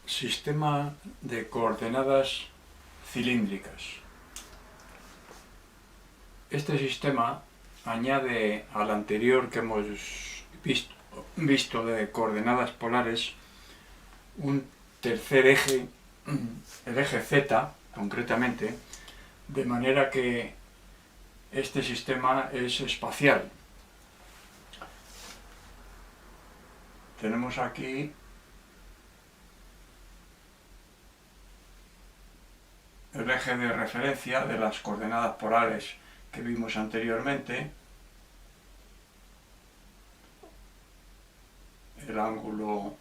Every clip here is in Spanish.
Sistema de coordenadas cilíndricas. Este sistema añade al anterior que hemos visto de coordenadas polares un tercer eje, el eje Z concretamente, de manera que este sistema es espacial. Tenemos aquí el eje de referencia de las coordenadas polares que vimos anteriormente, el ángulo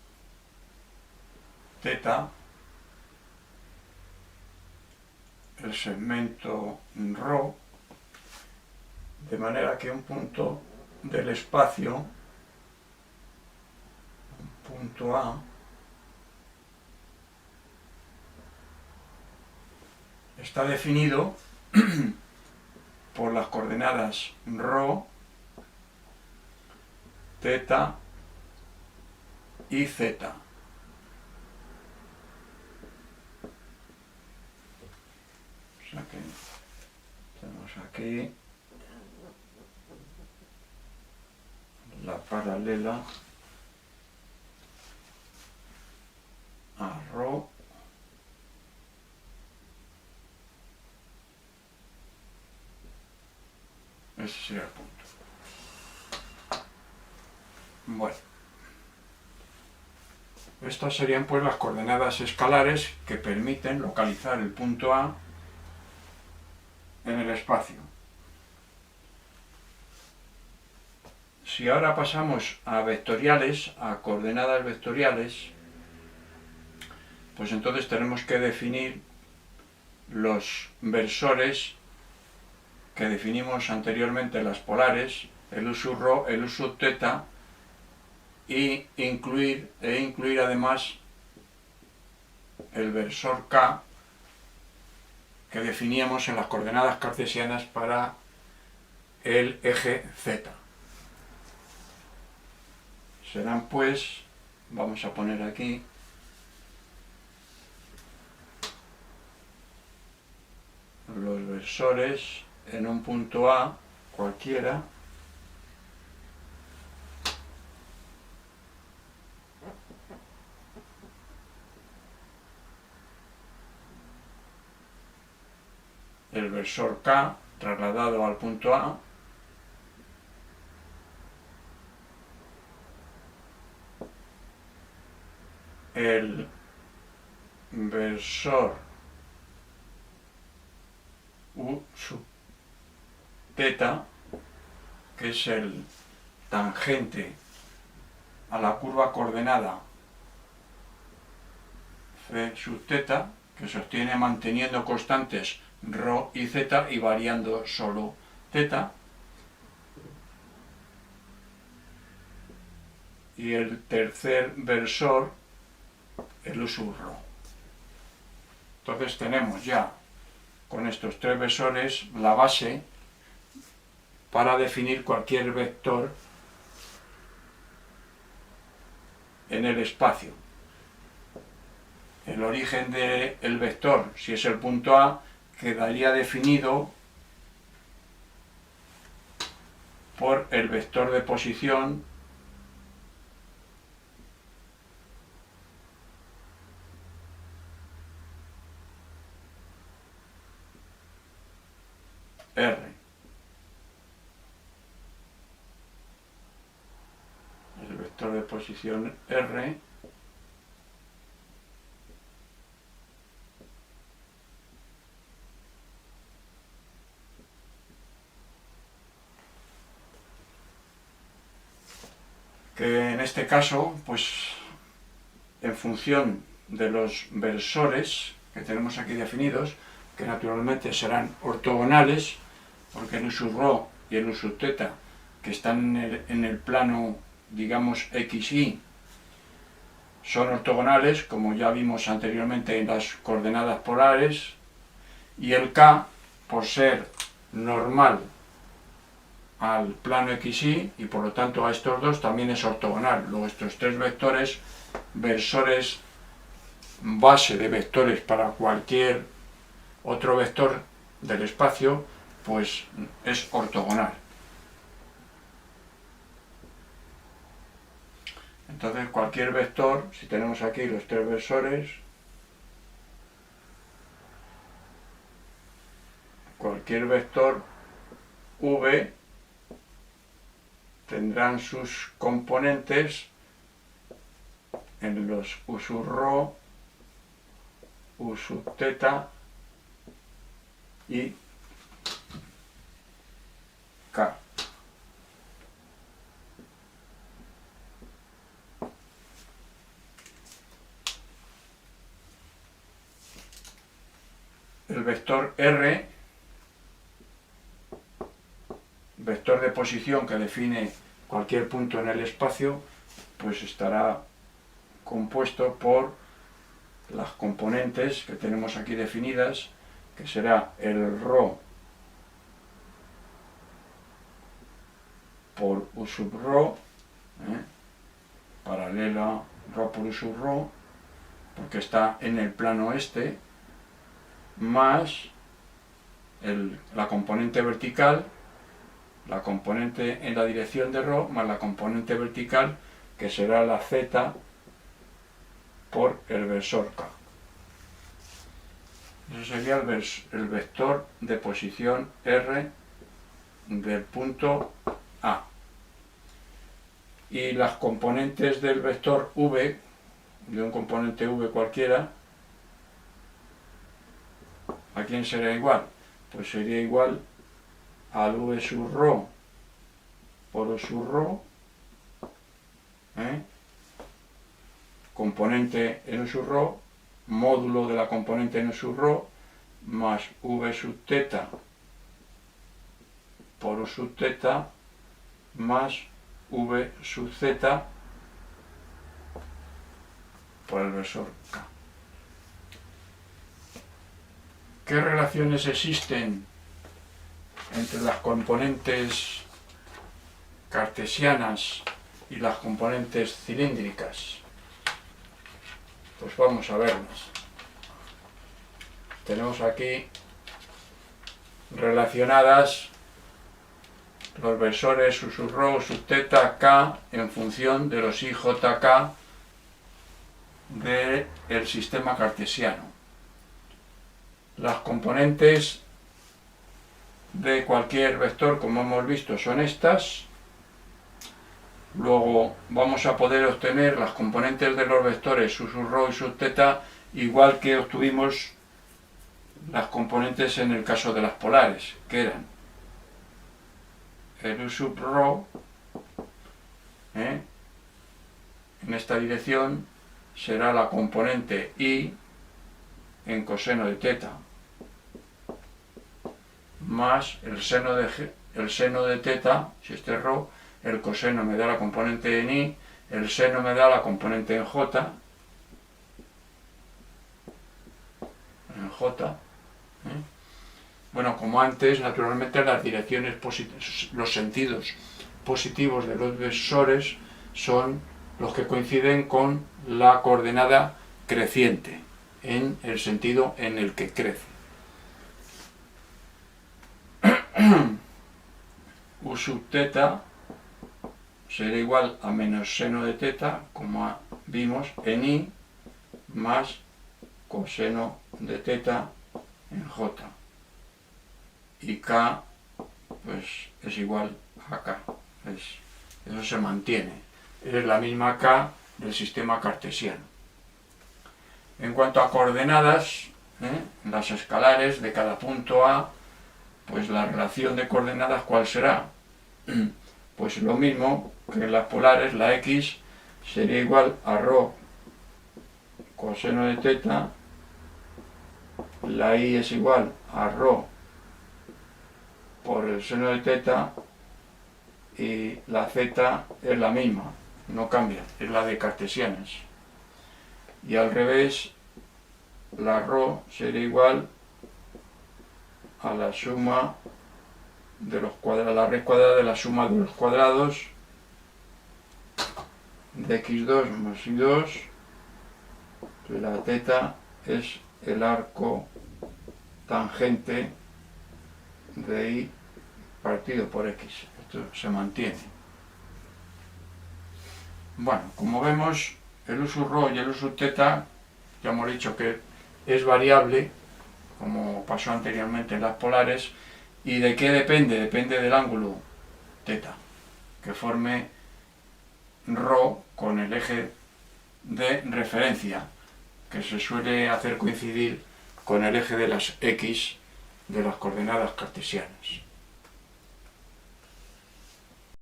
θ, el segmento ρ, de manera que un punto del espacio, un punto A, está definido por las coordenadas ρ, θ y z. O sea que tenemos aquí la paralela a ρ ese sería el punto. Bueno, estas serían pues las coordenadas escalares que permiten localizar el punto A en el espacio. Si ahora pasamos a vectoriales, a coordenadas vectoriales, pues entonces tenemos que definir los versores que definimos anteriormente, las polares, el u sub ρ, el u sub θ, e incluir además el versor K que definíamos en las coordenadas cartesianas para el eje Z. Serán pues, vamos a poner aquí, los versores en un punto A cualquiera, el versor K trasladado al punto A, el versor u sub θ, que es el tangente a la curva coordenada c sub θ, que se obtiene manteniendo constantes ρ y z y variando solo θ, y el tercer versor, el u sub ρ. Entonces tenemos ya con estos tres versores la base para definir cualquier vector en el espacio. El origen del vector, si es el punto A, quedaría definido por el vector de posición R. El vector de posición R que en este caso, pues en función de los versores que tenemos aquí definidos, que naturalmente serán ortogonales, porque el u sub ρ y el u sub θ, que están en el plano, digamos, xy, son ortogonales, como ya vimos anteriormente en las coordenadas polares, y el K, por ser normal al plano xy, y por lo tanto a estos dos, también es ortogonal. Luego estos tres vectores, versores base de vectores para cualquier otro vector del espacio, pues es ortogonal. Entonces cualquier vector, si tenemos aquí los tres versores, cualquier vector v tendrán sus componentes en los u sub rho, u sub teta y k. El vector r, vector de posición que define cualquier punto en el espacio, pues estará compuesto por las componentes que tenemos aquí definidas, que será el rho por u sub rho, paralela rho por u sub rho, porque está en el plano este, más la componente vertical, la componente en la dirección de rho, más la componente vertical, que será la z por el versor k. Ese sería el vector de posición r del punto A. Y las componentes del vector v, de un componente v cualquiera, ¿a quién será igual? Pues sería igual al v sub rho por u sub rho, componente en u sub rho, módulo de la componente en u sub rho, más v sub teta por u sub teta, más v sub z por el versor k. ¿Qué relaciones existen entre las componentes cartesianas y las componentes cilíndricas? Pues vamos a verlas. Tenemos aquí relacionadas los versores u sub rho, sub teta, k, en función de los ijk del sistema cartesiano. Las componentes de cualquier vector, como hemos visto, son estas. Luego vamos a poder obtener las componentes de los vectores u sub rho y sub teta, igual que obtuvimos las componentes en el caso de las polares, que eran el u sub rho, en esta dirección será la componente i en coseno de teta, más el seno de teta, si este es rho, el coseno me da la componente en i, el seno me da la componente en j, Bueno, como antes, naturalmente las direcciones los sentidos positivos de los versores son los que coinciden con la coordenada creciente, en el sentido en el que crece. U sub teta será igual a menos seno de teta, como vimos, en i, más coseno de teta en j. Y k, pues, es igual a k. Eso se mantiene. Es la misma k del sistema cartesiano. En cuanto a coordenadas, las escalares de cada punto A, pues la relación de coordenadas, ¿cuál será? Pues lo mismo que en las polares, la x sería igual a rho coseno de teta, la y es igual a rho por el seno de teta, y la z es la misma, no cambia, es la de cartesianas. Y al revés, la rho sería igual a la suma de los cuadrados, la raíz cuadrada de la suma de los cuadrados de x2 más y2 La teta es el arco tangente de y partido por x. Esto se mantiene. Bueno, como vemos, el u sub rho y el u sub teta, ya hemos dicho que es variable, como pasó anteriormente en las polares. ¿Y de qué depende? Depende del ángulo teta, que forme rho con el eje de referencia, que se suele hacer coincidir con el eje de las x de las coordenadas cartesianas.